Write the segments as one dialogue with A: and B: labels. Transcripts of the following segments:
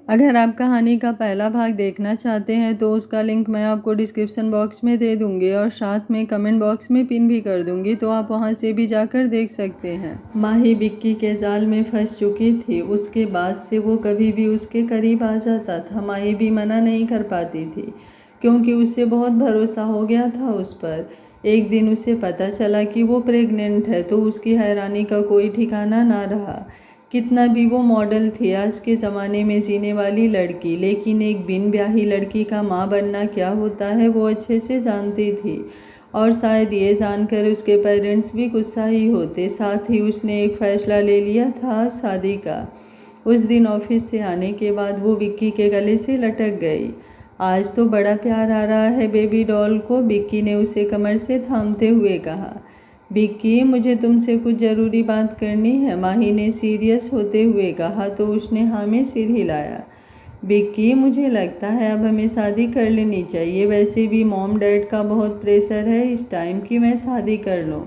A: अगर आप कहानी का पहला भाग देखना चाहते हैं तो उसका लिंक मैं आपको डिस्क्रिप्शन बॉक्स में दे दूंगी और साथ में कमेंट बॉक्स में पिन भी कर दूंगी, तो आप वहां से भी जाकर देख सकते हैं। माही विक्की के जाल में फंस चुकी थी। उसके बाद से वो कभी भी उसके करीब आ जाता था। माही भी मना नहीं कर पाती थी क्योंकि उससे बहुत भरोसा हो गया था उस पर। एक दिन उसे पता चला कि वो प्रेग्नेंट है तो उसकी हैरानी का कोई ठिकाना ना रहा। कितना भी वो मॉडल थी, आज के ज़माने में जीने वाली लड़की, लेकिन एक बिन ब्याही लड़की का माँ बनना क्या होता है वो अच्छे से जानती थी। और शायद ये जानकर उसके पेरेंट्स भी गुस्सा ही होते। साथ ही उसने एक फ़ैसला ले लिया था शादी का। उस दिन ऑफिस से आने के बाद वो विक्की के गले से लटक गई। आज तो बड़ा प्यार आ रहा है बेबी डॉल को, विक्की ने उसे कमर से थामते हुए कहा। विक्की, मुझे तुमसे कुछ ज़रूरी बात करनी है, माही ने सीरियस होते हुए कहा तो उसने हाँ में सिर हिलाया। विक्की, मुझे लगता है अब हमें शादी कर लेनी चाहिए। वैसे भी मॉम डैड का बहुत प्रेशर है इस टाइम कि मैं शादी कर लूँ,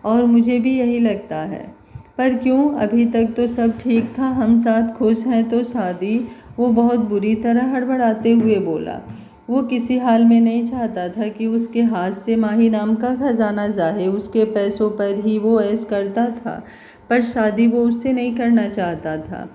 A: और मुझे भी यही लगता है। पर क्यों? अभी तक तो सब ठीक था, हम साथ खुश हैं तो शादी? वो बहुत बुरी तरह हड़बड़ाते हुए बोला। वो किसी हाल में नहीं चाहता था कि उसके हाथ से माही नाम का खजाना जाए। उसके पैसों पर ही वो ऐश करता था, पर शादी वो उससे नहीं करना चाहता था।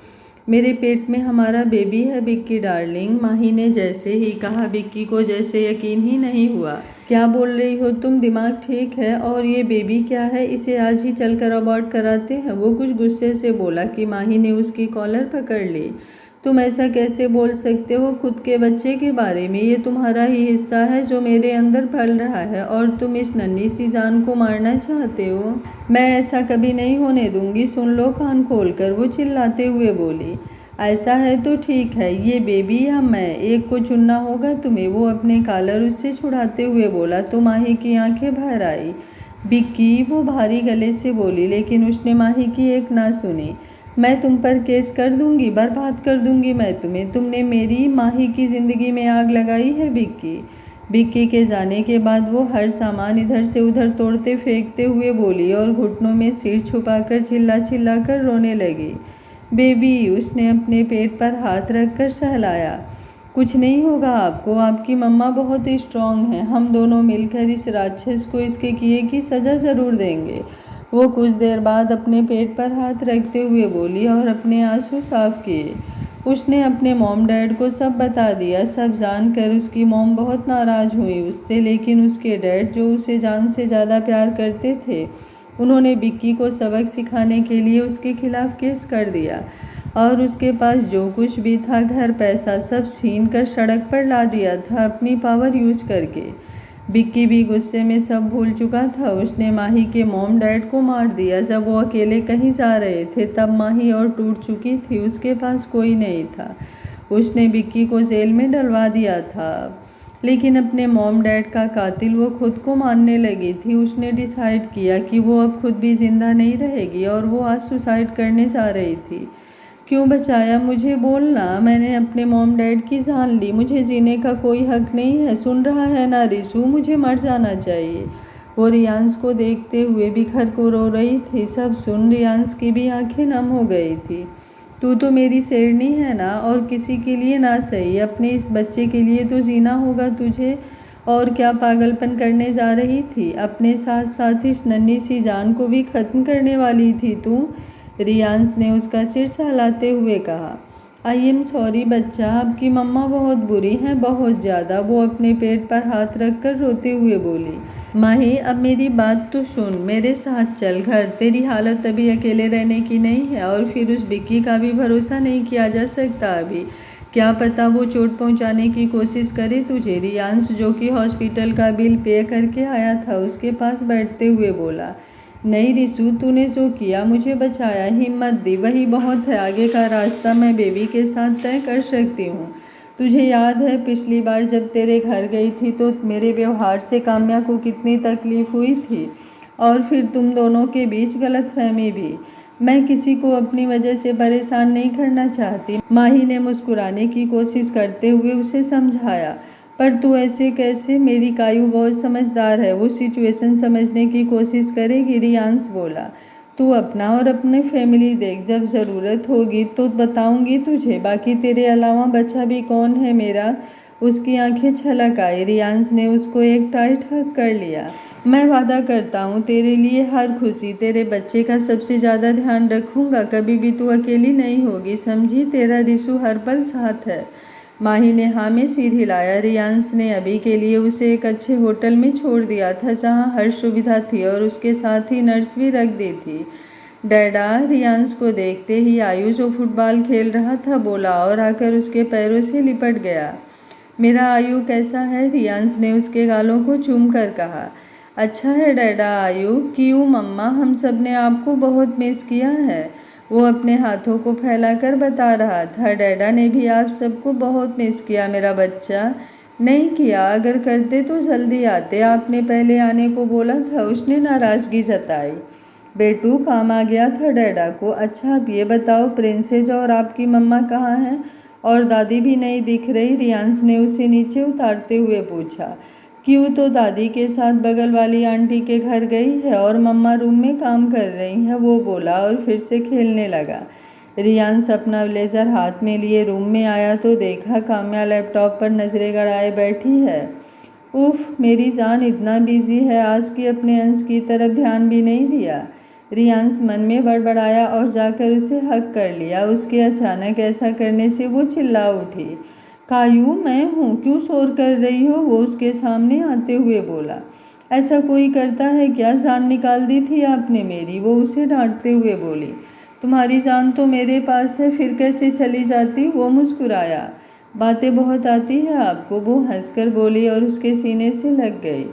A: मेरे पेट में हमारा बेबी है विक्की डार्लिंग, माही ने जैसे ही कहा विक्की को जैसे यकीन ही नहीं हुआ। क्या बोल रही हो तुम? दिमाग ठीक है? और ये बेबी क्या है? इसे आज ही चलकर अबॉर्ट कराते हैं। वो कुछ गुस्से से बोला कि माही ने उसकी कॉलर पकड़ ली। तुम ऐसा कैसे बोल सकते हो खुद के बच्चे के बारे में? ये तुम्हारा ही हिस्सा है जो मेरे अंदर पल रहा है, और तुम इस नन्ही सी जान को मारना चाहते हो? मैं ऐसा कभी नहीं होने दूंगी। सुन लो कान खोलकर, वो चिल्लाते हुए बोली। ऐसा है तो ठीक है, ये बेबी या मैं, एक को चुनना होगा तुम्हें। वो अपने कॉलर उससे छुड़ाते हुए बोला तो माही की आंखें भर आई। विक्की, वो भारी गले से बोली, लेकिन उसने माही की एक ना सुनी। मैं तुम पर केस कर दूंगी, बर्बाद कर दूंगी मैं तुम्हें। तुमने मेरी माही की ज़िंदगी में आग लगाई है विक्की। विक्की के जाने के बाद वो हर सामान इधर से उधर तोड़ते फेंकते हुए बोली और घुटनों में सिर छुपाकर चिल्ला चिल्ला कर रोने लगी। बेबी, उसने अपने पेट पर हाथ रखकर सहलाया। कुछ नहीं होगा आपको, आपकी मम्मा बहुत स्ट्रांग है। हम दोनों मिलकर इस राक्षस को इसके किए की सज़ा ज़रूर देंगे। वो कुछ देर बाद अपने पेट पर हाथ रखते हुए बोली और अपने आंसू साफ किए। उसने अपने मॉम डैड को सब बता दिया। सब जानकर उसकी मॉम बहुत नाराज़ हुई उससे, लेकिन उसके डैड जो उसे जान से ज़्यादा प्यार करते थे, उन्होंने विक्की को सबक सिखाने के लिए उसके खिलाफ केस कर दिया और उसके पास जो कुछ भी था, घर पैसा, सब छीन कर सड़क पर ला दिया था अपनी पावर यूज करके। विक्की भी गुस्से में सब भूल चुका था। उसने माही के मॉम डैड को मार दिया। जब वो अकेले कहीं जा रहे थे तब माही और टूट चुकी थी, उसके पास कोई नहीं था। उसने विक्की को जेल में डलवा दिया था, लेकिन अपने मॉम डैड का कातिल वो खुद को मानने लगी थी। उसने डिसाइड किया कि वो अब खुद भी जिंदा नहीं रहेगी और वो आज सुसाइड करने जा रही थी। क्यों बचाया मुझे? बोलना। मैंने अपने मॉम डैड की जान ली, मुझे जीने का कोई हक नहीं है। सुन रहा है ना रिशु, मुझे मर जाना चाहिए। वो रियांश को देखते हुए बिखर को रो रही थी। सब सुन रियांश की भी आंखें नम हो गई थी। तू तो मेरी शेरनी है ना, और किसी के लिए ना सही, अपने इस बच्चे के लिए तो जीना होगा तुझे। और क्या पागलपन करने जा रही थी? अपने साथ साथ इस नन्ही सी जान को भी खत्म करने वाली थी तू? रियांश ने उसका सिर सहलाते हुए कहा। आई एम सॉरी बच्चा, आपकी मम्मा बहुत बुरी हैं, बहुत ज़्यादा। वो अपने पेट पर हाथ रखकर रोते हुए बोली। माही, अब मेरी बात तो सुन, मेरे साथ चल घर। तेरी हालत अभी अकेले रहने की नहीं है, और फिर उस विक्की का भी भरोसा नहीं किया जा सकता अभी। क्या पता वो चोट पहुंचाने की कोशिश करे तुझे। रियांश, जो कि हॉस्पिटल का बिल पे करके आया था, उसके पास बैठते हुए बोला। नहीं रिशु, तूने जो किया, मुझे बचाया, हिम्मत दी, वही बहुत है। आगे का रास्ता मैं बेबी के साथ तय कर सकती हूँ। तुझे याद है पिछली बार जब तेरे घर गई थी तो मेरे व्यवहार से काम्या को कितनी तकलीफ हुई थी, और फिर तुम दोनों के बीच गलतफहमी भी। मैं किसी को अपनी वजह से परेशान नहीं करना चाहती। माही ने मुस्कुराने की कोशिश करते हुए उसे समझाया। पर तू ऐसे कैसे? मेरी कायू बहुत समझदार है, वो सिचुएशन समझने की कोशिश करेगी, रियांश बोला। तू अपना और अपने फैमिली देख, जब ज़रूरत होगी तो बताऊंगी तुझे, बाकी तेरे अलावा बच्चा भी कौन है मेरा। उसकी आंखें छलक आई। रियांश ने उसको एक टाइट हग कर लिया। मैं वादा करता हूँ तेरे लिए हर खुशी, तेरे बच्चे का सबसे ज़्यादा ध्यान रखूँगा। कभी भी तू अकेली नहीं होगी, समझी। तेरा रिशु हर पल साथ है। माही ने हाँ में सिर हिलाया। रियांश ने अभी के लिए उसे एक अच्छे होटल में छोड़ दिया था जहाँ हर सुविधा थी और उसके साथ ही नर्स भी रख दी थी। डैडा, रियांश को देखते ही आयु जो फुटबॉल खेल रहा था बोला और आकर उसके पैरों से लिपट गया। मेरा आयु कैसा है? रियांश ने उसके गालों को चूम कर कहा। अच्छा है डैडा। आयु, क्यों मम्मा, हम सब ने आपको बहुत मिस किया है। वो अपने हाथों को फैलाकर बता रहा था। डैडा ने भी आप सबको बहुत मिस किया मेरा बच्चा। नहीं किया, अगर करते तो जल्दी आते, आपने पहले आने को बोला था, उसने नाराज़गी जताई। बेटू, काम आ गया था डैडा को। अच्छा अब ये बताओ, प्रिंसेस और आपकी मम्मा कहाँ हैं? और दादी भी नहीं दिख रही? रियांश ने उसे नीचे उतारते हुए पूछा। क्यों, तो दादी के साथ बगल वाली आंटी के घर गई है और मम्मा रूम में काम कर रही हैं, वो बोला और फिर से खेलने लगा। रियांश अपना ब्लेजर हाथ में लिए रूम में आया तो देखा काम्या लैपटॉप पर नजरें गड़ाए बैठी है। उफ, मेरी जान इतना बिजी है आज कि अपने अंश की तरफ ध्यान भी नहीं दिया। रियांश मन में बड़बड़ाया और जाकर उसे हक कर लिया। उसके अचानक ऐसा करने से वो चिल्ला उठी। कायू, मैं हूँ, क्यों शोर कर रही हो? वो उसके सामने आते हुए बोला। ऐसा कोई करता है क्या? जान निकाल दी थी आपने मेरी, वो उसे डांटते हुए बोली। तुम्हारी जान तो मेरे पास है, फिर कैसे चली जाती? वो मुस्कुराया। बातें बहुत आती है आपको, वो हंसकर बोली और उसके सीने से लग गई।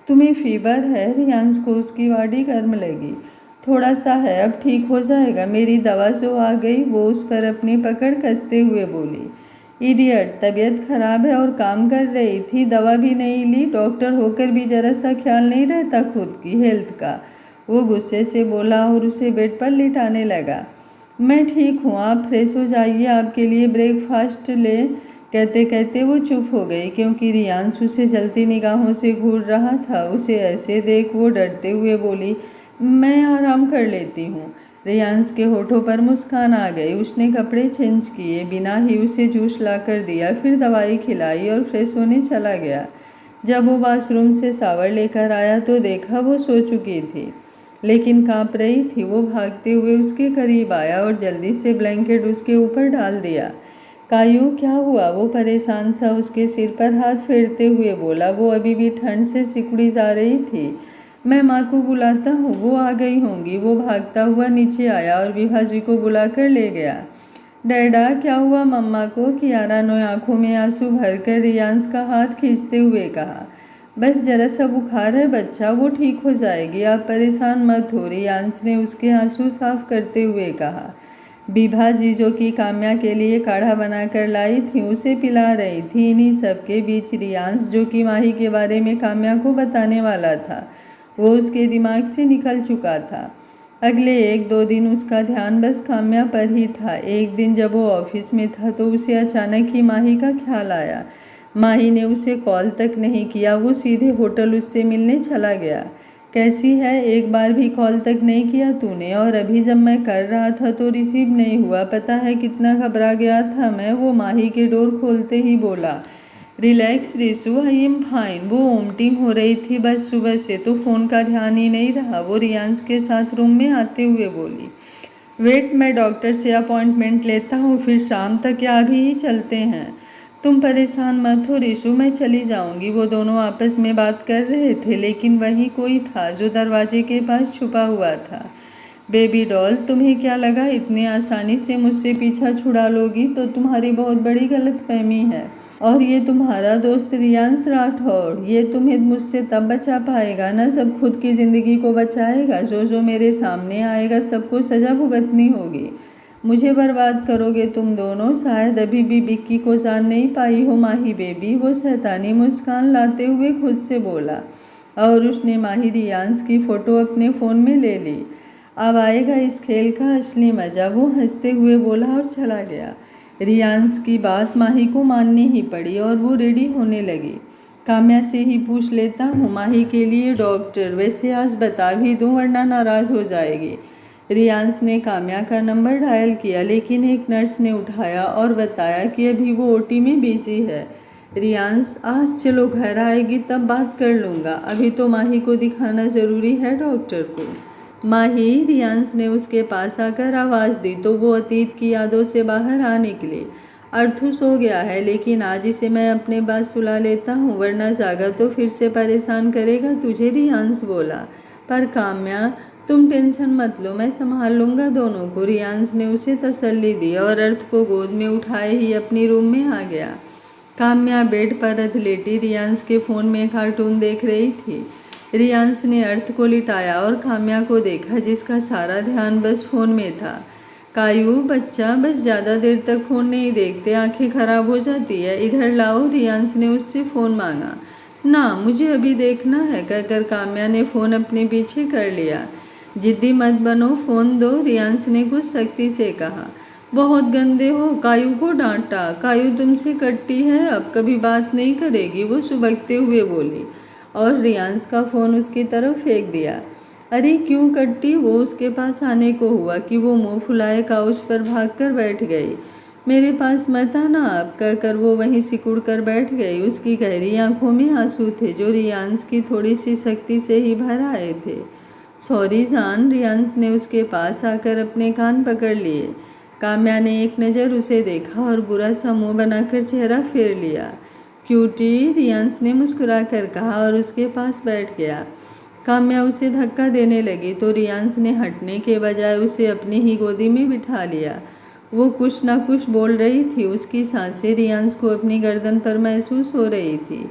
A: तुम्हें फीवर है? रियांश को उसकी वाडी गर्म लगी। थोड़ा सा है, अब ठीक हो जाएगा। मेरी दवा जो आ गई, वो उस पर अपनी पकड़ कसते हुए बोली। इडियट, तबीयत खराब है और काम कर रही थी, दवा भी नहीं ली। डॉक्टर होकर भी जरा सा ख्याल नहीं रहता खुद की हेल्थ का। वो गुस्से से बोला और उसे बेड पर लिटाने लगा। मैं ठीक हूँ, आप फ्रेश हो जाइए, आपके लिए ब्रेकफास्ट ले। कहते कहते वो चुप हो गई क्योंकि रियांश उसे जलती निगाहों से घूर रहा था। उसे ऐसे देख वो डरते हुए बोली, मैं आराम कर लेती हूँ। रियांश के होठों पर मुस्कान आ गई। उसने कपड़े चेंज किए, बिना ही उसे जूस ला कर दिया, फिर दवाई खिलाई और फ्रेश होने चला गया। जब वो वॉशरूम से शावर लेकर आया तो देखा वो सो चुकी थी, लेकिन कांप रही थी। वो भागते हुए उसके करीब आया और जल्दी से ब्लैंकेट उसके ऊपर डाल दिया। कायू, क्या हुआ? वो परेशान सा उसके सिर पर हाथ फेरते हुए बोला। वो अभी भी ठंड से सिकुड़ी जा रही थी। मैं माँ को बुलाता हूँ, वो आ गई होंगी। वो भागता हुआ नीचे आया और विभा जी को बुलाकर ले गया। डैडा, क्या हुआ मम्मा को? कियारा ने आंखों में आंसू भरकर रियांश का हाथ खींचते हुए कहा। बस जरा सा बुखार है बच्चा, वो ठीक हो जाएगी, आप परेशान मत हो। रियांश ने उसके आंसू साफ करते हुए कहा। विभा जी जो कि काम्या के लिए काढ़ा बनाकर लाई थी, उसे पिला रही थी। इन्हीं सबके बीच रियांश, जो कि माही के बारे में काम्या को बताने वाला था, वो उसके दिमाग से निकल चुका था। अगले 1-2 दिन उसका ध्यान बस काम्या पर ही था। एक दिन जब वो ऑफिस में था तो उसे अचानक ही माही का ख्याल आया। माही ने उसे कॉल तक नहीं किया, वो सीधे होटल उससे मिलने चला गया। कैसी है? एक बार भी कॉल तक नहीं किया तूने, और अभी जब मैं कर रहा था तो रिसीव नहीं हुआ। पता है कितना घबरा गया था मैं। वो माही के डोर खोलते ही बोला। Relax Rishu, I am fine. वो वोमिटिंग हो रही थी बस सुबह से, तो फ़ोन का ध्यान ही नहीं रहा। वो रियांश के साथ रूम में आते हुए बोली। वेट, मैं डॉक्टर से अपॉइंटमेंट लेता हूँ, फिर शाम तक या अभी ही चलते हैं। तुम परेशान मत हो रिशु, मैं चली जाऊंगी। वो दोनों आपस में बात कर रहे थे, लेकिन वहीं कोई था जो दरवाजे के पास छुपा हुआ था। बेबी डॉल, तुम्हें क्या लगा इतनी आसानी से मुझसे पीछा छुड़ा लोगी? तो तुम्हारी बहुत बड़ी गलतफहमी है। और ये तुम्हारा दोस्त रियांश राठौड़, ये तुम्हें मुझसे तब बचा पाएगा ना जब खुद की ज़िंदगी को बचाएगा। जो जो मेरे सामने आएगा सबको सज़ा भुगतनी होगी। मुझे बर्बाद करोगे तुम दोनों। शायद अभी भी बिक्की को जान नहीं पाई हो माही बेबी। वो शैतानी मुस्कान लाते हुए खुद से बोला और उसने माही रियांश की फ़ोटो अपने फ़ोन में ले ली। अब आएगा इस खेल का असली मज़ा, वो हंसते हुए बोला और चला गया। रियांश की बात माही को माननी ही पड़ी और वो रेडी होने लगी। काम्या से ही पूछ लेता हूँ माही के लिए डॉक्टर, वैसे आज बता भी दूँ वरना नाराज़ हो जाएगी। रियांश ने काम्या का नंबर डायल किया, लेकिन एक नर्स ने उठाया और बताया कि अभी वो ओटी में बिजी है। रियांश, आज चलो घर आएगी तब बात कर लूँगा, अभी तो माही को दिखाना ज़रूरी है डॉक्टर को। माही, रियांश ने उसके पास आकर आवाज़ दी तो वो अतीत की यादों से बाहर आ निकली। अर्थु सो गया है, लेकिन आज इसे मैं अपने पास सुला लेता हूँ, वरना जागा तो फिर से परेशान करेगा तुझे, रियांश बोला। पर काम्या, तुम टेंशन मत लो, मैं संभाल लूँगा दोनों को, रियांश ने उसे तसल्ली दी और अर्थ को गोद में उठाए ही अपनी रूम में आ गया। काम्या बेड पर अर्थ लेटी रियांश के फ़ोन में कार्टून देख रही थी। रियांश ने अर्थ को लिटाया और काम्या को देखा, जिसका सारा ध्यान बस फ़ोन में था। कायू, बच्चा बस ज़्यादा देर तक फ़ोन नहीं देखते, आंखें खराब हो जाती है, इधर लाओ, रियांश ने उससे फ़ोन मांगा। ना, मुझे अभी देखना है, कहकर काम्या ने फ़ोन अपने पीछे कर लिया। जिद्दी मत बनो, फ़ोन दो, रियांश ने कुछ सख्ती से कहा। बहुत गंदे हो, कायू को डांटा। कायू तुमसे कट्टी है, अब कभी बात नहीं करेगी, वो सुबकते हुए बोली और रियांश का फ़ोन उसकी तरफ फेंक दिया। अरे क्यों कट्टी, वो उसके पास आने को हुआ कि वो मुंह फुलाए काउच पर भागकर बैठ गई। मेरे पास मत आना अब, कहकर वो वहीं सिकुड़ कर बैठ गई। उसकी गहरी आंखों में आंसू थे जो रियांश की थोड़ी सी सख्ती से ही भर आए थे। सॉरी जान, रियांश ने उसके पास आकर अपने कान पकड़ लिए। काम्या ने एक नज़र उसे देखा और बुरा सा मुंह बनाकर चेहरा फेर लिया। क्यूटी, रियांश ने मुस्कुरा कर कहा और उसके पास बैठ गया। काम्या उसे धक्का देने लगी तो रियांश ने हटने के बजाय उसे अपनी ही गोदी में बिठा लिया। वो कुछ ना कुछ बोल रही थी, उसकी सांसें रियांश को अपनी गर्दन पर महसूस हो रही थी।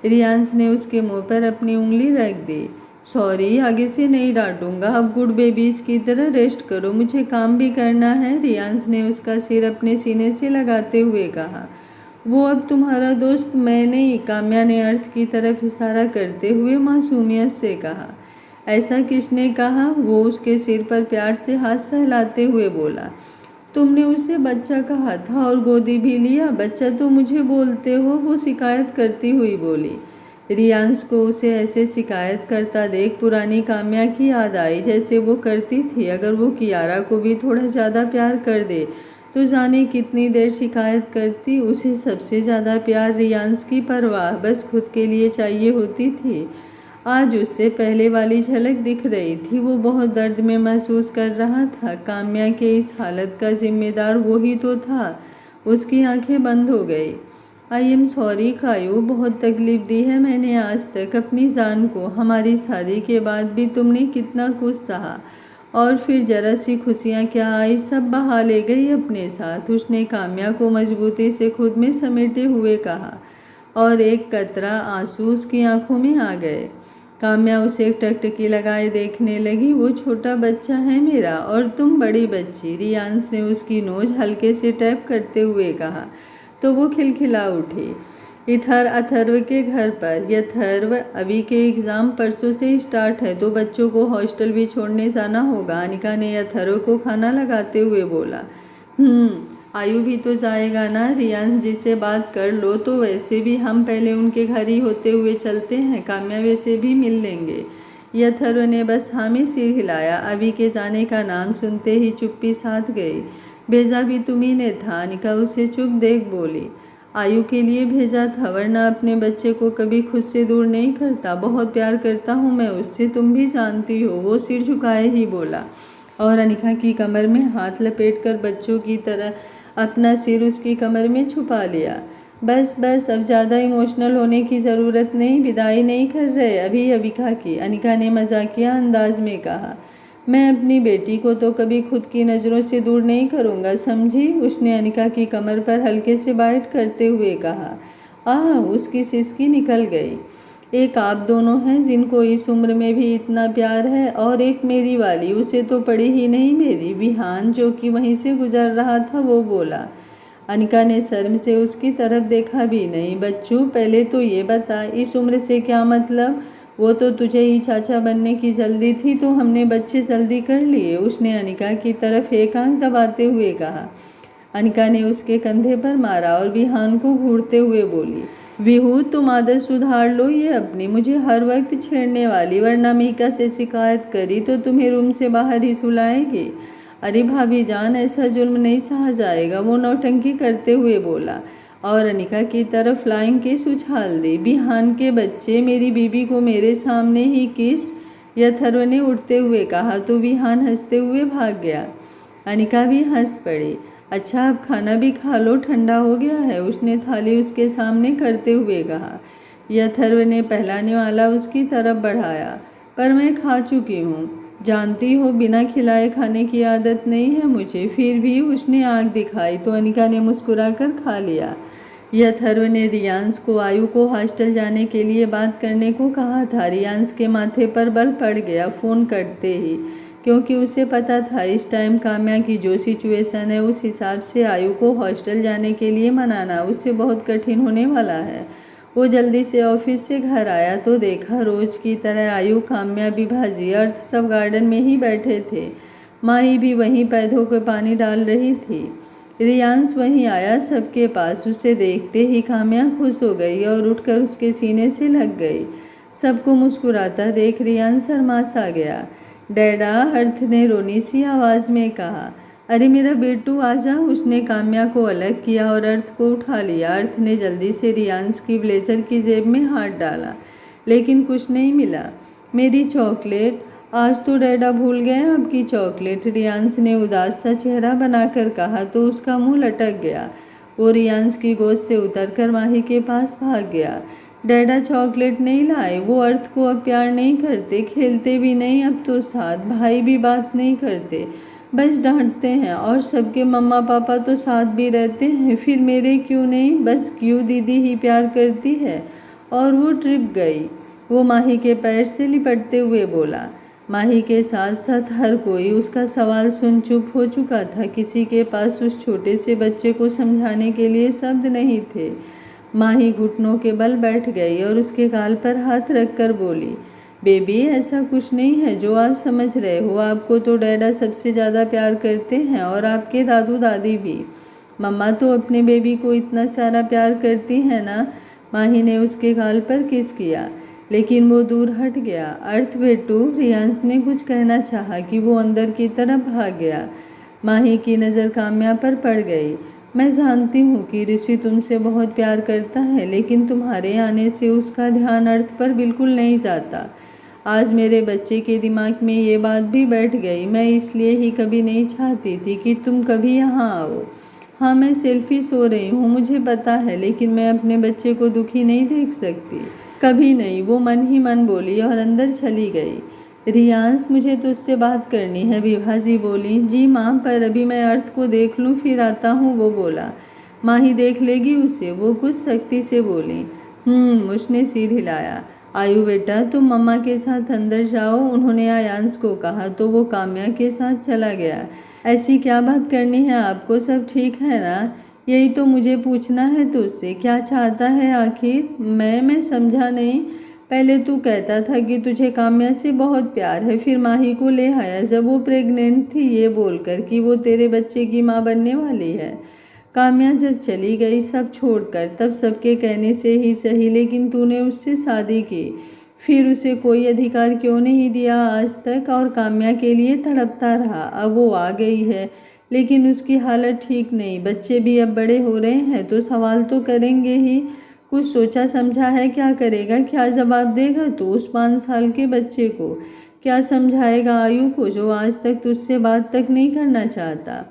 A: रियांश ने उसके मुंह पर अपनी उंगली रख दी। सॉरी, आगे से नहीं डांटूंगा, अब गुड बेबीज की तरह रेस्ट करो, मुझे काम भी करना है, रियांश ने उसका सिर अपने सीने से लगाते हुए कहा। वो अब तुम्हारा दोस्त मैं नहीं, काम्या ने अर्थ की तरफ इशारा करते हुए मासूमियत से कहा। ऐसा किसने कहा, वो उसके सिर पर प्यार से हाथ सहलाते हुए बोला। तुमने उसे बच्चा कहा था और गोदी भी लिया, बच्चा तो मुझे बोलते हो, वो शिकायत करती हुई बोली। रियांश को उसे ऐसे शिकायत करता देख पुरानी काम्या की याद आई, जैसे वो करती थी। अगर वो कियारा को भी थोड़ा ज़्यादा प्यार कर दे तो जाने कितनी देर शिकायत करती। उसे सबसे ज़्यादा प्यार रियांश की परवाह बस खुद के लिए चाहिए होती थी। आज उससे पहले वाली झलक दिख रही थी। वो बहुत दर्द में महसूस कर रहा था। काम्या के इस हालत का जिम्मेदार वो ही तो था। उसकी आंखें बंद हो गई। आई एम सॉरी कायू, बहुत तकलीफ़ दी है मैंने आज तक अपनी जान को। हमारी शादी के बाद भी तुमने कितना कुछ सहा, और फिर जरा सी खुशियाँ क्या आई, सब बहा ले गई अपने साथ, उसने काम्या को मजबूती से खुद में समेटे हुए कहा और एक कतरा आंसू उसकी आंखों में आ गए। काम्या उसे टकटकी लगाए देखने लगी। वो छोटा बच्चा है मेरा और तुम बड़ी बच्ची, रियांश ने उसकी नोज हल्के से टैप करते हुए कहा तो वो खिलखिला उठी। इधर अथर्व के घर पर। यथर्व, अभी के एग्ज़ाम परसों से स्टार्ट है तो बच्चों को हॉस्टल भी छोड़ने जाना होगा, अनिका ने यथर्व को खाना लगाते हुए बोला। आयु भी तो जाएगा ना, रियांश जी से बात कर लो, तो वैसे भी हम पहले उनके घर ही होते हुए चलते हैं, काम्या वैसे भी मिल लेंगे। यथर्व ने बस हाँ में सिर हिलाया। अभी के जाने का नाम सुनते ही चुप्पी साध गई। भेजा भी तुम्ही ने था, अनिका उसे चुप देख बोली। आयु के लिए भेजा था, वरना अपने बच्चे को कभी खुद से दूर नहीं करता। बहुत प्यार करता हूँ मैं उससे, तुम भी जानती हो, वो सिर झुकाए ही बोला और अनिका की कमर में हाथ लपेटकर बच्चों की तरह अपना सिर उसकी कमर में छुपा लिया। बस बस, अब ज़्यादा इमोशनल होने की ज़रूरत नहीं, विदाई नहीं कर रहे अभी अविका की, अनिका ने मजाकिया अंदाज में कहा। मैं अपनी बेटी को तो कभी खुद की नज़रों से दूर नहीं करूँगा, समझी, उसने अनिका की कमर पर हल्के से बाइट करते हुए कहा। आह, उसकी सिसकी निकल गई। एक आप दोनों हैं जिनको इस उम्र में भी इतना प्यार है, और एक मेरी वाली, उसे तो पड़ी ही नहीं मेरी। विहान, जो कि वहीं से गुजर रहा था, वो बोला। अनिका ने शर्म से उसकी तरफ देखा भी नहीं। बच्चू, पहले तो ये बता, इस उम्र से क्या मतलब? वो तो तुझे ही चाचा बनने की जल्दी थी तो हमने बच्चे जल्दी कर लिए, उसने अनिका की तरफ एक आंख दबाते हुए कहा। अनिका ने उसके कंधे पर मारा और विहान को घूरते हुए बोली, विहू तुम आदत सुधार लो ये अपनी, मुझे हर वक्त छेड़ने वाली, वरना मीका से शिकायत करी तो तुम्हें रूम से बाहर ही सुलाएगी। अरे भाभी जान, ऐसा जुल्म नहीं सहा जाएगा, वो नौटंकी करते हुए बोला और अनिका की तरफ फ्लाइंग किस उछाल दी। बिहान के बच्चे, मेरी बीबी को मेरे सामने ही किस, अथर्व ने उठते हुए कहा तो बिहान हंसते हुए भाग गया। अनिका भी हंस पड़ी। अच्छा अब खाना भी खा लो, ठंडा हो गया है, उसने थाली उसके सामने करते हुए कहा। अथर्व ने पहलाने वाला उसकी तरफ बढ़ाया। पर मैं खा चुकी हूँ, जानती हो बिना खिलाए खाने की आदत नहीं है मुझे। फिर भी उसने आँख दिखाई तो अनिका ने मुस्कुराकर खा लिया। अथर्व ने रियांश को आयु को हॉस्टल जाने के लिए बात करने को कहा था। रियांश के माथे पर बल पड़ गया फ़ोन करते ही, क्योंकि उसे पता था इस टाइम काम्या की जो सिचुएशन है उस हिसाब से आयु को हॉस्टल जाने के लिए मनाना उससे बहुत कठिन होने वाला है। वो जल्दी से ऑफिस से घर आया तो देखा रोज की तरह आयु, काम्या, विभाजी, अर्थ सब गार्डन में ही बैठे थे। माही भी वहीं पौधों को पानी डाल रही थी। रियांश वहीं आया सबके पास। उसे देखते ही काम्या खुश हो गई और उठकर उसके सीने से लग गई। सबको मुस्कुराता देख रियांश शर्मा सा गया। डैडा, अर्थ ने रोनी सी आवाज़ में कहा। अरे मेरा बेटू आजा, उसने काम्या को अलग किया और अर्थ को उठा लिया। अर्थ ने जल्दी से रियांश की ब्लेजर की जेब में हाथ डाला, लेकिन कुछ नहीं मिला। मेरी चॉकलेट, आज तो डैडा भूल गए आपकी चॉकलेट, रियांश ने उदास सा चेहरा बनाकर कहा तो उसका मुंह लटक गया। वो रियांश की गोद से उतरकर माही के पास भाग गया। डैडा चॉकलेट नहीं लाए, वो अर्थ को अब प्यार नहीं करते, खेलते भी नहीं अब तो साथ, भाई भी बात नहीं करते, बस डांटते हैं। और सबके मम्मा पापा तो साथ भी रहते हैं, फिर मेरे क्यों नहीं, बस क्यों दीदी ही प्यार करती है। और वो ट्रिप गई। वो माही के पैर से लिपटते हुए बोला। माही के साथ साथ हर कोई उसका सवाल सुन चुप हो चुका था। किसी के पास उस छोटे से बच्चे को समझाने के लिए शब्द नहीं थे। माही घुटनों के बल बैठ गई और उसके गाल पर हाथ रखकर बोली, बेबी ऐसा कुछ नहीं है जो आप समझ रहे हो। आपको तो डैडा सबसे ज़्यादा प्यार करते हैं और आपके दादू दादी भी। मम्मा तो अपने बेबी को इतना सारा प्यार करती है ना। माही ने उसके गाल पर किस किया, लेकिन वो दूर हट गया। अर्थ बेटू, रियांश ने कुछ कहना चाहा कि वो अंदर की तरफ भाग गया। माही की नज़र काम्या पर पड़ गई। मैं जानती हूँ कि ऋषि तुमसे बहुत प्यार करता है, लेकिन तुम्हारे आने से उसका ध्यान अर्थ पर बिल्कुल नहीं जाता। आज मेरे बच्चे के दिमाग में ये बात भी बैठ गई। मैं इसलिए ही कभी नहीं चाहती थी कि तुम कभी यहाँ आओ। हाँ मैं सेल्फिश हो रही हूँ, मुझे पता है, लेकिन मैं अपने बच्चे को दुखी नहीं देख सकती, कभी नहीं। वो मन ही मन बोली और अंदर चली गई। रियांश, मुझे तुझसे बात करनी है, विभाजी बोली। जी माँ, पर अभी मैं अर्थ को देख लूँ फिर आता हूँ, वो बोला। माही देख लेगी उसे, वो कुछ सख्ती से बोली। उसने सिर हिलाया। आयु बेटा, तुम मम्मा के साथ अंदर जाओ, उन्होंने आयांश को कहा तो वो काम्या के साथ चला गया। ऐसी क्या बात करनी है आपको, सब ठीक है ना? यही तो मुझे पूछना है तुझसे, क्या चाहता है आखिर? मैं समझा नहीं। पहले तू कहता था कि तुझे काम्या से बहुत प्यार है, फिर माही को ले आया जब वो प्रेग्नेंट थी, ये बोलकर कि वो तेरे बच्चे की माँ बनने वाली है। काम्या जब चली गई सब छोड़कर, तब सबके कहने से ही सही, लेकिन तूने उससे शादी की, फिर उसे कोई अधिकार क्यों नहीं दिया आज तक, और काम्या के लिए तड़पता रहा। अब वो आ गई है, लेकिन उसकी हालत ठीक नहीं। बच्चे भी अब बड़े हो रहे हैं तो सवाल तो करेंगे ही। कुछ सोचा समझा है? क्या करेगा, क्या जवाब देगा तू उस 5 साल के बच्चे को? क्या समझाएगा आयु को जो आज तक तुझसे बात तक नहीं करना चाहता?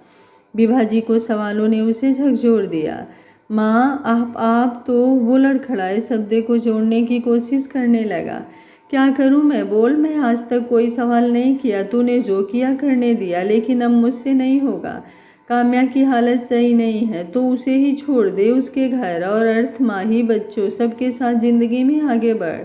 A: विभाजी को सवालों ने उसे झकझोर दिया। माँ आप तो, वो लड़खड़ाए शब्द को जोड़ने की कोशिश करने लगा। क्या करूँ मैं, बोल। मैं आज तक कोई सवाल नहीं किया, तूने जो किया करने दिया, लेकिन अब मुझसे नहीं होगा। काम्या की हालत सही नहीं है तो उसे ही छोड़ दे, उसके घर और अर्थ, माही, बच्चों सबके साथ जिंदगी में आगे बढ़।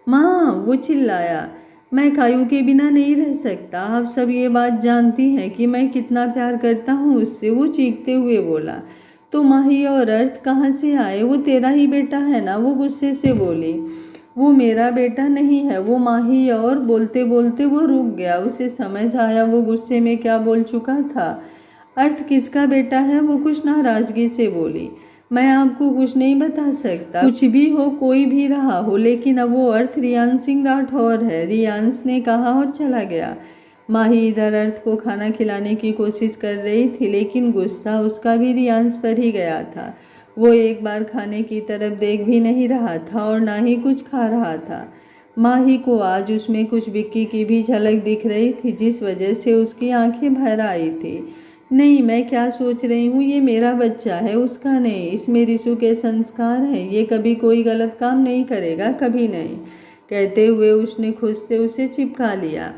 A: माँ, वो चिल्लाया। मैं कायू के बिना नहीं रह सकता, आप सब ये बात जानती हैं कि मैं कितना प्यार करता हूँ उससे, वो चीखते हुए बोला। तो माही और अर्थ कहाँ से आए? वो तेरा ही बेटा है ना, वो गुस्से से बोली। वो मेरा बेटा नहीं है, वो माही। और बोलते बोलते वो रुक गया। उसे समझ आया वो गुस्से में क्या बोल चुका था। अर्थ किसका बेटा है? वो कुछ नाराजगी से बोली। मैं आपको कुछ नहीं बता सकता, कुछ भी हो, कोई भी रहा हो, लेकिन अब वो अर्थ रियांश सिंह राठौर है, रियांश ने कहा और चला गया। माही इधर अर्थ को खाना खिलाने की कोशिश कर रही थी, लेकिन गुस्सा उसका भी रियांश पर ही गया था। वो एक बार खाने की तरफ देख भी नहीं रहा था और ना ही कुछ खा रहा था। माही को आज उसमें कुछ विक्की की भी झलक दिख रही थी, जिस वजह से उसकी आंखें भर आई थी। नहीं, मैं क्या सोच रही हूँ, ये मेरा बच्चा है, उसका नहीं। इसमें रिशु के संस्कार हैं, ये कभी कोई गलत काम नहीं करेगा, कभी नहीं। कहते हुए उसने खुद से उसे चिपका लिया।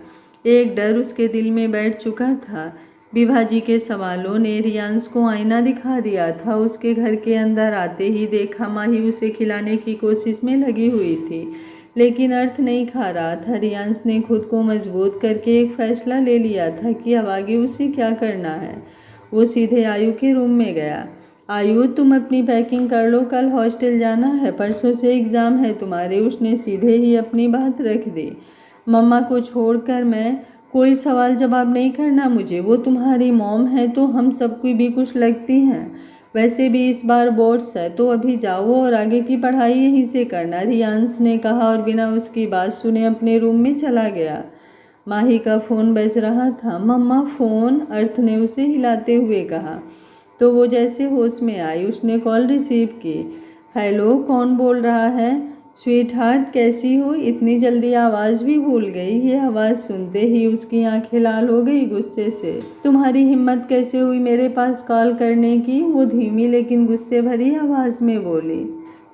A: एक डर उसके दिल में बैठ चुका था। विभाजी के सवालों ने रियांश को आईना दिखा दिया था। उसके घर के अंदर आते ही देखा माही उसे खिलाने की कोशिश में लगी हुई थी, लेकिन अर्थ नहीं खा रहा था। रियांश ने खुद को मजबूत करके एक फैसला ले लिया था कि अब आगे उसे क्या करना है। वो सीधे आयु के रूम में गया। आयु, तुम अपनी पैकिंग कर लो, कल हॉस्टल जाना है, परसों से एग्ज़ाम है तुम्हारे। उसने सीधे ही अपनी बात रख दी। मम्मा को छोड़कर मैं कोई सवाल जवाब नहीं करना मुझे, वो तुम्हारी मॉम है तो हम सबको भी कुछ लगती हैं। वैसे भी इस बार बोर्ड्स है, तो अभी जाओ और आगे की पढ़ाई यहीं से करना, रियांश ने कहा और बिना उसकी बात सुने अपने रूम में चला गया। माही का फ़ोन बज रहा था। मम्मा फ़ोन, अर्थ ने उसे हिलाते हुए कहा। तो वो जैसे होश में आई, उसने कॉल रिसीव की। हेलो, कौन बोल रहा है? स्वीट हार्ट, कैसी हो? इतनी जल्दी आवाज़ भी भूल गई? ये आवाज़ सुनते ही उसकी आंखें लाल हो गई गुस्से से। तुम्हारी हिम्मत कैसे हुई मेरे पास कॉल करने की? वो धीमी लेकिन गुस्से भरी आवाज़ में बोली।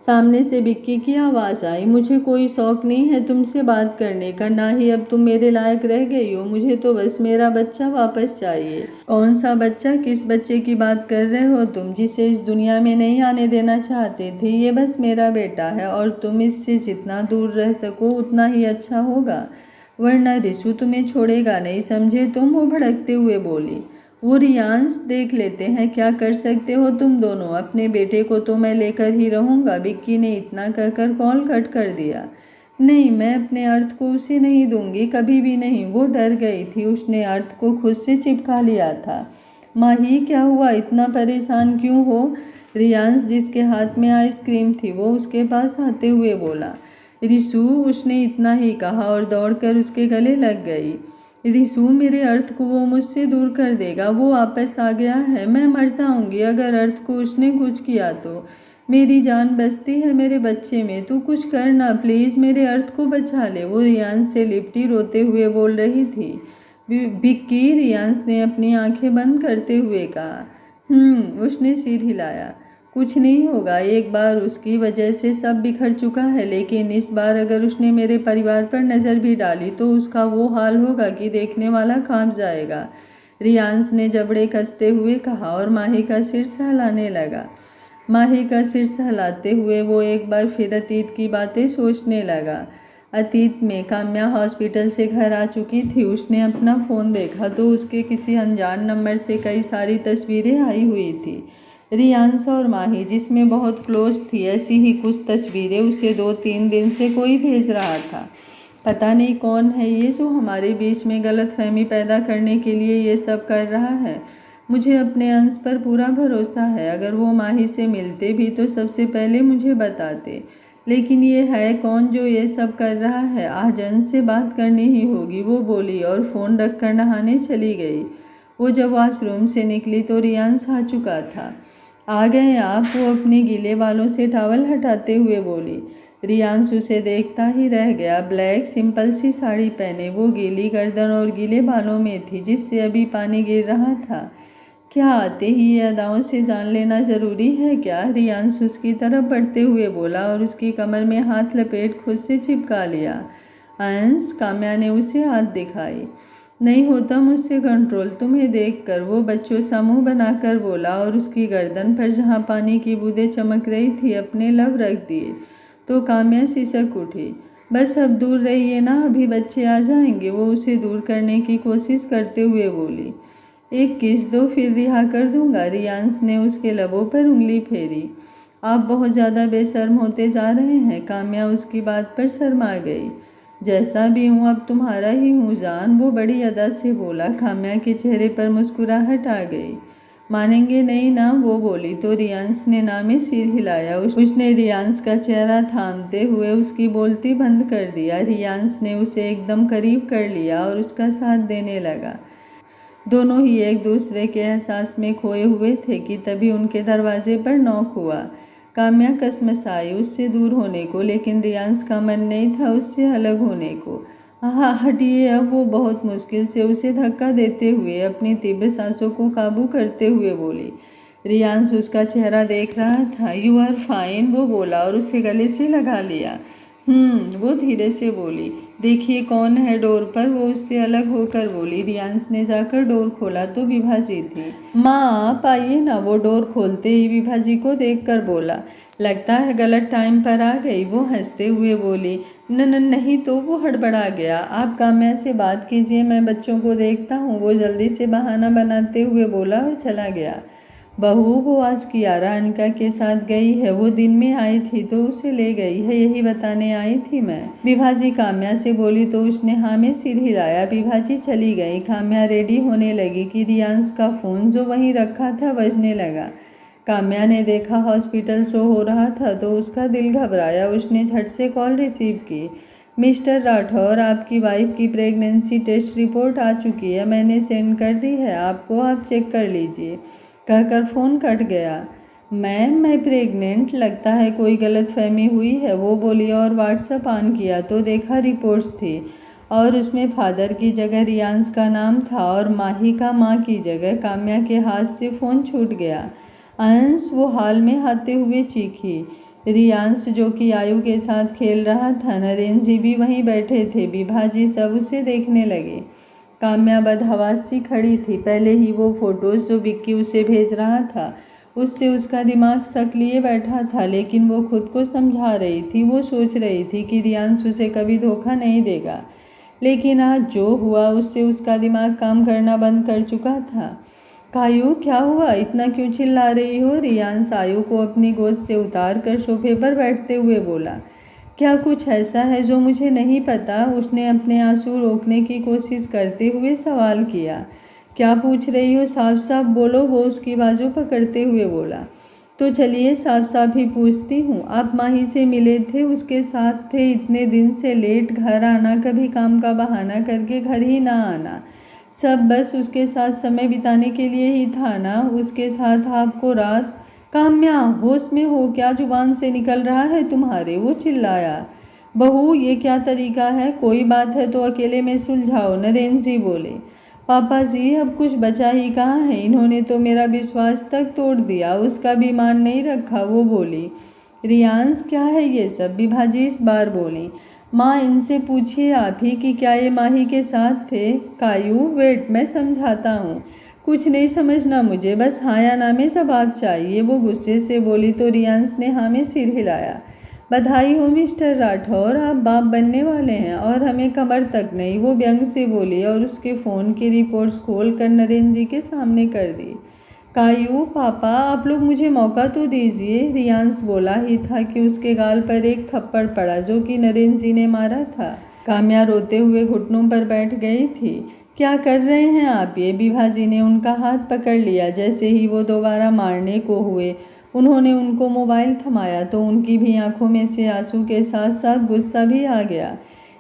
A: सामने से विक्की की आवाज़ आई। मुझे कोई शौक नहीं है तुमसे बात करने का, ना ही अब तुम मेरे लायक रह गई हो। मुझे तो बस मेरा बच्चा वापस चाहिए। कौन सा बच्चा? किस बच्चे की बात कर रहे हो तुम, जिसे इस दुनिया में नहीं आने देना चाहते थे? ये बस मेरा बेटा है और तुम इससे जितना दूर रह सको उतना ही अच्छा होगा, वरना रिशु तुम्हें छोड़ेगा नहीं, समझे तुम? वो भड़कते हुए बोली। वो रियांश, देख लेते हैं क्या कर सकते हो तुम दोनों। अपने बेटे को तो मैं लेकर ही रहूँगा। विक्की ने इतना कहकर कॉल कट कर दिया। नहीं, मैं अपने अर्थ को उसे नहीं दूंगी, कभी भी नहीं। वो डर गई थी, उसने अर्थ को खुद से चिपका लिया था। माही, क्या हुआ? इतना परेशान क्यों हो? रियांश, जिसके हाथ में आइसक्रीम थी, वो उसके पास आते हुए बोला। रिशु, उसने इतना ही कहा और दौड़कर उसके गले लग गई। रिशु, मेरे अर्थ को वो मुझसे दूर कर देगा, वो वापस आ गया है। मैं मर जाऊंगी अगर अर्थ को उसने कुछ किया तो। मेरी जान बसती है मेरे बच्चे में, तू कुछ करना प्लीज़, मेरे अर्थ को बचा ले। वो रियांश से लिपटी रोते हुए बोल रही थी। विक्की, रियांश ने अपनी आंखें बंद करते हुए कहा। उसने सिर हिलाया। कुछ नहीं होगा, एक बार उसकी वजह से सब बिखर चुका है, लेकिन इस बार अगर उसने मेरे परिवार पर नज़र भी डाली तो उसका वो हाल होगा कि देखने वाला कांप जाएगा, रियांश ने जबड़े कसते हुए कहा और माही का सिर सहलाने लगा। माही का सिर सहलाते हुए वो एक बार फिर अतीत की बातें सोचने लगा। अतीत में काम्या हॉस्पिटल से घर आ चुकी थी। उसने अपना फ़ोन देखा तो उसके किसी अनजान नंबर से कई सारी तस्वीरें आई हुई थी, रियांश और माही जिसमें बहुत क्लोज थी। ऐसी ही कुछ तस्वीरें उसे 2-3 दिन से कोई भेज रहा था। पता नहीं कौन है ये जो हमारे बीच में गलतफहमी पैदा करने के लिए ये सब कर रहा है। मुझे अपने अंश पर पूरा भरोसा है, अगर वो माही से मिलते भी तो सबसे पहले मुझे बताते। लेकिन ये है कौन जो ये सब कर रहा है? आज अंश से बात करनी ही होगी, वो बोली और फ़ोन रखकर नहाने चली गई। वो जब वॉशरूम से निकली तो रियांश आ चुका था। आ गए आप? वो अपने गीले बालों से टॉवल हटाते हुए बोली। रियांश उसे देखता ही रह गया। ब्लैक सिंपल सी साड़ी पहने वो गीली गर्दन और गीले बालों में थी, जिससे अभी पानी गिर रहा था। क्या आते ही ये अदाओं से जान लेना ज़रूरी है क्या? रियांश उसकी तरफ बढ़ते हुए बोला और उसकी कमर में हाथ लपेट खुद से चिपका लिया। अंश, काम्या ने उसे हाथ दिखाई। नहीं होता मुझसे कंट्रोल तुम्हें देखकर, वो बच्चों सा मुँह बनाकर बोला और उसकी गर्दन पर जहाँ पानी की बूंदें चमक रही थी अपने लब रख दिए। तो काम्या सिसक उठी। बस अब दूर रहिए ना, अभी बच्चे आ जाएंगे, वो उसे दूर करने की कोशिश करते हुए बोली। एक किस दो, फिर रिहा कर दूंगा। रियांश ने उसके लबों पर उंगली फेरी। आप बहुत ज़्यादा बेशर्म होते जा रहे हैं। काम्या उसकी बात पर शर्मा गई। जैसा भी हूँ अब तुम्हारा ही हूँ जान, वो बड़ी अदा से बोला। काम्या के चेहरे पर मुस्कुराहट आ गई। मानेंगे नहीं ना, वो बोली तो रियांश ने ना में सिर हिलाया। उसने रियांश का चेहरा थामते हुए उसकी बोलती बंद कर दिया। रियांश ने उसे एकदम करीब कर लिया और उसका साथ देने लगा। दोनों ही एक दूसरे के एहसास में खोए हुए थे कि तभी उनके दरवाजे पर नॉक हुआ। काम्या कसमसाई उससे दूर होने को, लेकिन रियांश का मन नहीं था उससे अलग होने को। हाँ हटिए। अब वो बहुत मुश्किल से उसे धक्का देते हुए अपनी तीव्र सांसों को काबू करते हुए बोली। रियांश उसका चेहरा देख रहा था। यू आर फाइन, वो बोला और उसे गले से लगा लिया। वो धीरे से बोली। देखिए कौन है डोर पर, वो उससे अलग होकर बोली। रियांश ने जाकर डोर खोला तो विभा जी थी। माँ आप आइए ना, वो डोर खोलते ही विभा जी को देखकर बोला। लगता है गलत टाइम पर आ गई, वो हंसते हुए बोली। नहीं तो, वो हड़बड़ा गया। आप काम्या से बात कीजिए, मैं बच्चों को देखता हूँ, वो जल्दी से बहाना बनाते हुए बोला और चला गया। बहू वो आज कियारा अनिका के साथ गई है, वो दिन में आई थी तो उसे ले गई है, यही बताने आई थी मैं, विभा जी काम्या से बोली तो उसने हाँ में सिर हिलाया। विभा जी चली गई। काम्या रेडी होने लगी कि रियांश का फ़ोन जो वहीं रखा था बजने लगा। काम्या ने देखा हॉस्पिटल शो हो रहा था तो उसका दिल घबराया। उसने झट से कॉल रिसीव की। मिस्टर राठौर, आपकी वाइफ की प्रेगनेंसी टेस्ट रिपोर्ट आ चुकी है, मैंने सेंड कर दी है आपको, आप चेक कर लीजिए, कहकर फ़ोन कट गया। मैम मैं प्रेग्नेंट, लगता है कोई गलतफहमी हुई है, वो बोली और व्हाट्सएप ऑन किया तो देखा रिपोर्ट्स थी और उसमें फादर की जगह रियांश का नाम था और माही का माँ की जगह। काम्या के हाथ से फ़ोन छूट गया। अंश, वो हाल में आते हुए चीखी। रियांश जो कि आयु के साथ खेल रहा था, नरेंद्र जी भी वहीं बैठे थे, विभा जी सब उसे देखने लगे। काम्या बदहवास सी खड़ी थी। पहले ही वो फोटोज़ जो विक्की उसे भेज रहा था उससे उसका दिमाग शक लिए बैठा था, लेकिन वो खुद को समझा रही थी। वो सोच रही थी कि रियांश उसे कभी धोखा नहीं देगा, लेकिन आज जो हुआ उससे उसका दिमाग काम करना बंद कर चुका था। कायू क्या हुआ, इतना क्यों चिल्ला रही हो? रियांश आयु को अपनी गोद से उतार कर सोफे पर बैठते हुए बोला। क्या कुछ ऐसा है जो मुझे नहीं पता? उसने अपने आंसू रोकने की कोशिश करते हुए सवाल किया। क्या पूछ रही हो, साफ साफ बोलो, वो उसकी बाजू पकड़ते हुए बोला। तो चलिए साफ साफ ही पूछती हूँ, आप माही से मिले थे, उसके साथ थे, इतने दिन से लेट घर आना, कभी काम का बहाना करके घर ही ना आना, सब बस उसके साथ समय बिताने के लिए ही था ना? उसके साथ आपको रात। काम्या होश में हो क्या, जुबान से निकल रहा है तुम्हारे? वो चिल्लाया। बहू ये क्या तरीका है, कोई बात है तो अकेले में सुलझाओ, नरेंद्र जी बोले। पापा जी अब कुछ बचा ही कहाँ है, इन्होंने तो मेरा विश्वास तक तोड़ दिया, उसका भी मान नहीं रखा, वो बोली। रियांश क्या है ये सब, विभा जी इस बार बोली। माँ इनसे पूछिए आप ही कि क्या ये माही के साथ थे। कायू वेट, मैं समझाता हूँ, कुछ नहीं समझना मुझे, बस हाँ या ना में जवाब चाहिए, वो गुस्से से बोली तो रियांश ने हाँ में सिर हिलाया। बधाई हो मिस्टर राठौर, आप बाप बनने वाले हैं और हमें कमर तक नहीं, वो व्यंग से बोली और उसके फ़ोन की रिपोर्ट्स खोल कर नरेंद्र जी के सामने कर दी। कायू पापा आप लोग मुझे मौका तो दीजिए, रियांश बोला ही था कि उसके गाल पर एक थप्पड़ पड़ा जो कि नरेंद्र जी ने मारा था। काम्या रोते हुए घुटनों पर बैठ गई थी। क्या कर रहे हैं आप ये? विभा जी ने उनका हाथ पकड़ लिया। जैसे ही वो दोबारा मारने को हुए उन्होंने उनको मोबाइल थमाया तो उनकी भी आंखों में से आंसू के साथ साथ गुस्सा भी आ गया।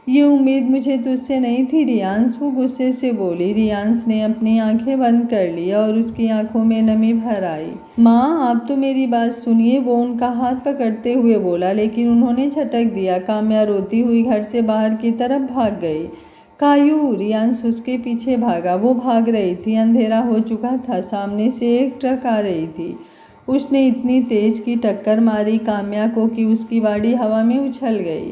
A: ये उम्मीद मुझे तुझसे नहीं थी रियांश, वो गुस्से से बोली। रियांश ने अपनी आंखें बंद कर ली और उसकी आंखों में नमी भर आई। माँ आप तो मेरी बात सुनिए, वो उनका हाथ पकड़ते हुए बोला, लेकिन उन्होंने झटक दिया। काम्या रोती हुई घर से बाहर की तरफ भाग गई। कायू, रियांश उसके पीछे भागा। वो भाग रही थी, अंधेरा हो चुका था, सामने से एक ट्रक आ रही थी। उसने इतनी तेज की टक्कर मारी काम्या को कि उसकी गाड़ी हवा में उछल गई।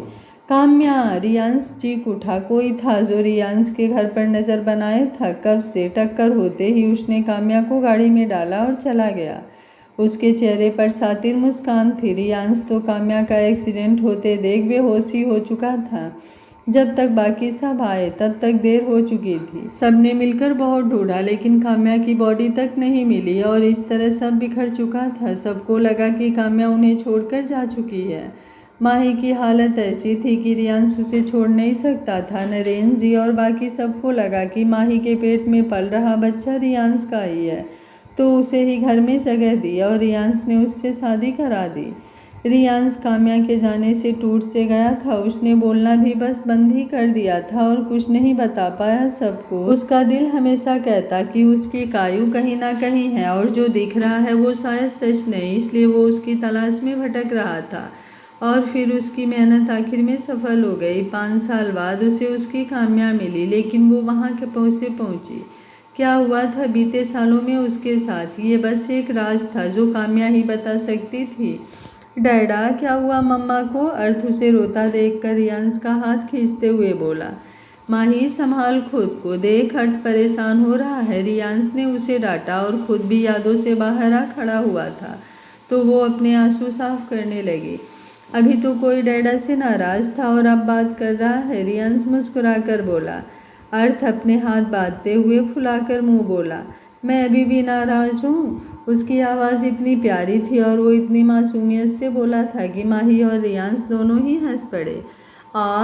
A: काम्या, रियांश चीख उठा। कोई था जो रियांश के घर पर नज़र बनाए था कब से। टक्कर होते ही उसने काम्या को गाड़ी में डाला और चला गया। उसके चेहरे पर सातिर मुस्कान थी। रियांश तो काम्या का एक्सीडेंट होते देख बेहोशी हो चुका था। जब तक बाकी सब आए तब तक देर हो चुकी थी। सबने मिलकर बहुत ढूंढा लेकिन काम्या की बॉडी तक नहीं मिली और इस तरह सब बिखर चुका था। सबको लगा कि काम्या उन्हें छोड़कर जा चुकी है। माही की हालत ऐसी थी कि रियांश उसे छोड़ नहीं सकता था। नरेंद्र जी और बाकी सबको लगा कि माही के पेट में पल रहा बच्चा रियांश का ही है। तो उसे ही घर में जगह दी और रियांस ने उससे शादी करा दी। रियांस काम्या के जाने से टूट से गया था। उसने बोलना भी बस बंद ही कर दिया था और कुछ नहीं बता पाया सबको। उसका दिल हमेशा कहता कि उसकी कायू कहीं ना कहीं है और जो दिख रहा है वो शायद सच नहीं, इसलिए वो उसकी तलाश में भटक रहा था। और फिर उसकी मेहनत आखिर में सफल हो गई। 5 साल बाद उसे उसकी काम्या मिली, लेकिन वो वहाँ के पहुँची। क्या हुआ था बीते सालों में उसके साथ, ये बस एक राज था जो काम्या ही बता सकती थी। डैडा, क्या हुआ मम्मा को? अर्थ उसे रोता देखकर रियांस का हाथ खींचते हुए बोला। माही, संभाल खुद को, देख अर्थ परेशान हो रहा है। रियांस ने उसे डांटा और खुद भी यादों से बाहर आ खड़ा हुआ था, तो वो अपने आंसू साफ करने लगी। अभी तो कोई डैडा से नाराज था और अब बात कर रहा है, रियांस मुस्कुराकर बोला। अर्थ अपने हाथ बांधते हुए फुलाकर मुंह बोला, मैं अभी भी नाराज हूँ। उसकी आवाज़ इतनी प्यारी थी और वो इतनी मासूमियत से बोला था कि माही और रियांस दोनों ही हंस पड़े।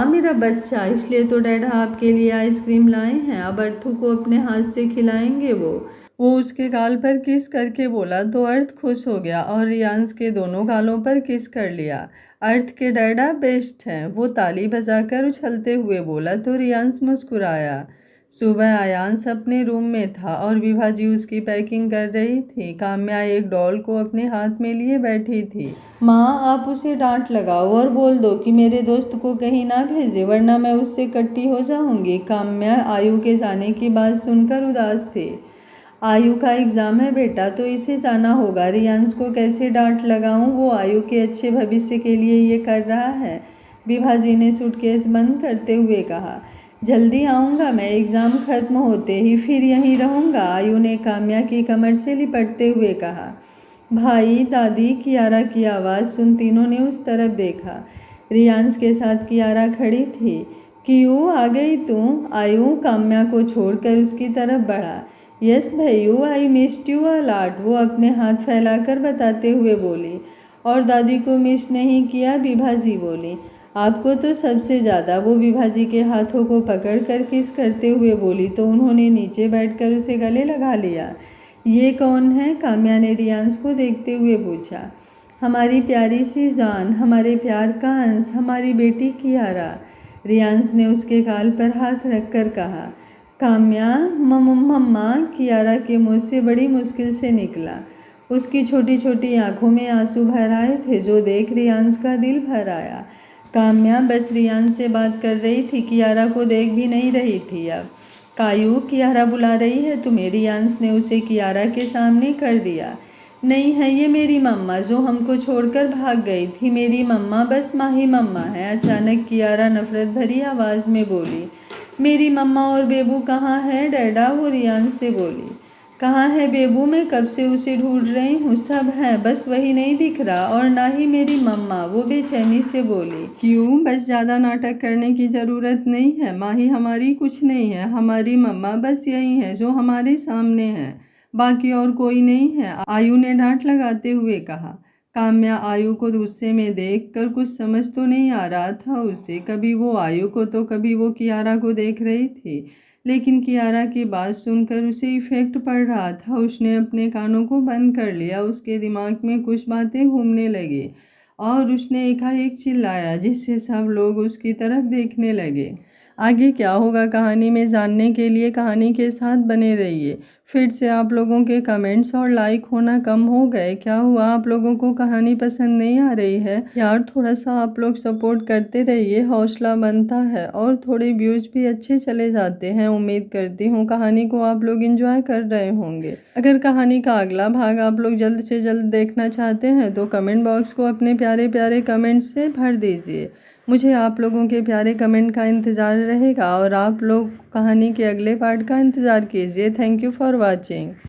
A: मेरा बच्चा, इसलिए तो डैडा आपके लिए आइसक्रीम लाए हैं, अब अर्थू को अपने हाथ से खिलाएंगे। वो उसके गाल पर किस करके बोला तो अर्थ खुश हो गया और रियांस के दोनों गालों पर किस कर लिया। अर्थ के डैडा बेस्ट हैं, वो ताली बजाकर उछलते हुए बोला तो रियांस मुस्कुराया। सुबह आयांश अपने रूम में था और विभा जी उसकी पैकिंग कर रही थी। काम्या एक डॉल को अपने हाथ में लिए बैठी थी। माँ, आप उसे डांट लगाओ और बोल दो कि मेरे दोस्त को कहीं ना भेजे, वरना मैं उससे कट्टी हो जाऊंगी। काम्या आयु के जाने की बात सुनकर उदास थी। आयु का एग्ज़ाम है बेटा, तो इसे जाना होगा। रियांस को कैसे डांट लगाऊं, वो आयु के अच्छे भविष्य के लिए ये कर रहा है। विभा जी ने सूटकेस बंद करते हुए कहा। जल्दी आऊँगा मैं, एग्ज़ाम खत्म होते ही फिर यहीं रहूँगा, आयु ने काम्या की कमर से लिपटते हुए कहा। भाई, दादी, कियारा की आवाज़ सुन तीनों ने उस तरफ देखा। रियांस के साथ कियारा खड़ी थी। क्यों आ गई तू? आयु काम्या को छोड़कर उसकी तरफ बढ़ा। Yes Bhaiyu, I missed you a lot, वो अपने हाथ फैलाकर बताते हुए बोली। और दादी को मिस नहीं किया, विभा जी बोली। आपको तो सबसे ज़्यादा, वो विभा जी के हाथों को पकड़कर किस करते हुए बोली तो उन्होंने नीचे बैठकर उसे गले लगा लिया। ये कौन है? काम्या ने रियांस को देखते हुए पूछा। हमारी प्यारी सी जान, हमारे प्यार का अंश, हमारी बेटी कियारा, रियांस ने उसके गाल पर हाथ रखकर कहा। काम्या, मम्मा, कियारा के मुँह से बड़ी मुश्किल से निकला। उसकी छोटी छोटी आंखों में आंसू भर आए थे, जो देख रियांस का दिल भर आया। काम्या बस रियांस से बात कर रही थी, कियारा को देख भी नहीं रही थी। अब कायू, कियारा बुला रही है तुम्हें, रियांस ने उसे कियारा के सामने कर दिया। नहीं है, ये मेरी मम्मा जो हमको छोड़कर भाग गई थी, मेरी मम्मा बस माही मम्मा है। अचानक कियारा नफरत भरी आवाज़ में बोली। मेरी मम्मा और बेबू कहाँ है डैडा? वो रियांस से बोली। कहाँ है बेबू? मैं कब से उसे ढूंढ रही हूँ, सब है, बस वही नहीं दिख रहा, और ना ही मेरी मम्मा, वो बेचैनी से बोली। क्यों? बस ज़्यादा नाटक करने की ज़रूरत नहीं है माही, हमारी कुछ नहीं है, हमारी मम्मा बस यही है जो हमारे सामने है, बाकी और कोई नहीं है, आयु ने डांट लगाते हुए कहा। काम्या आयु को गुस्से में देखकर कुछ समझ तो नहीं आ रहा था उसे, कभी वो आयु को तो कभी वो कियारा को देख रही थी, लेकिन कियारा की बात सुनकर उसे इफेक्ट पड़ रहा था। उसने अपने कानों को बंद कर लिया, उसके दिमाग में कुछ बातें घूमने लगी और उसने एकाएक चिल्लाया, जिससे सब लोग उसकी तरफ देखने लगे। आगे क्या होगा कहानी में जानने के लिए कहानी के साथ बने रहिए। फिर से आप लोगों के कमेंट्स और लाइक होना कम हो गए, क्या हुआ? आप लोगों को कहानी पसंद नहीं आ रही है? यार, थोड़ा सा आप लोग सपोर्ट करते रहिए, हौसला बनता है और थोड़े व्यूज भी अच्छे चले जाते हैं। उम्मीद करती हूँ कहानी को आप लोग एंजॉय कर रहे होंगे। अगर कहानी का अगला भाग आप लोग जल्द से जल्द देखना चाहते हैं तो कमेंट बॉक्स को अपने प्यारे प्यारे कमेंट्स से भर दीजिए। मुझे आप लोगों के प्यारे कमेंट का इंतज़ार रहेगा और आप लोग कहानी के अगले पार्ट का इंतज़ार कीजिए। Thank you for watching.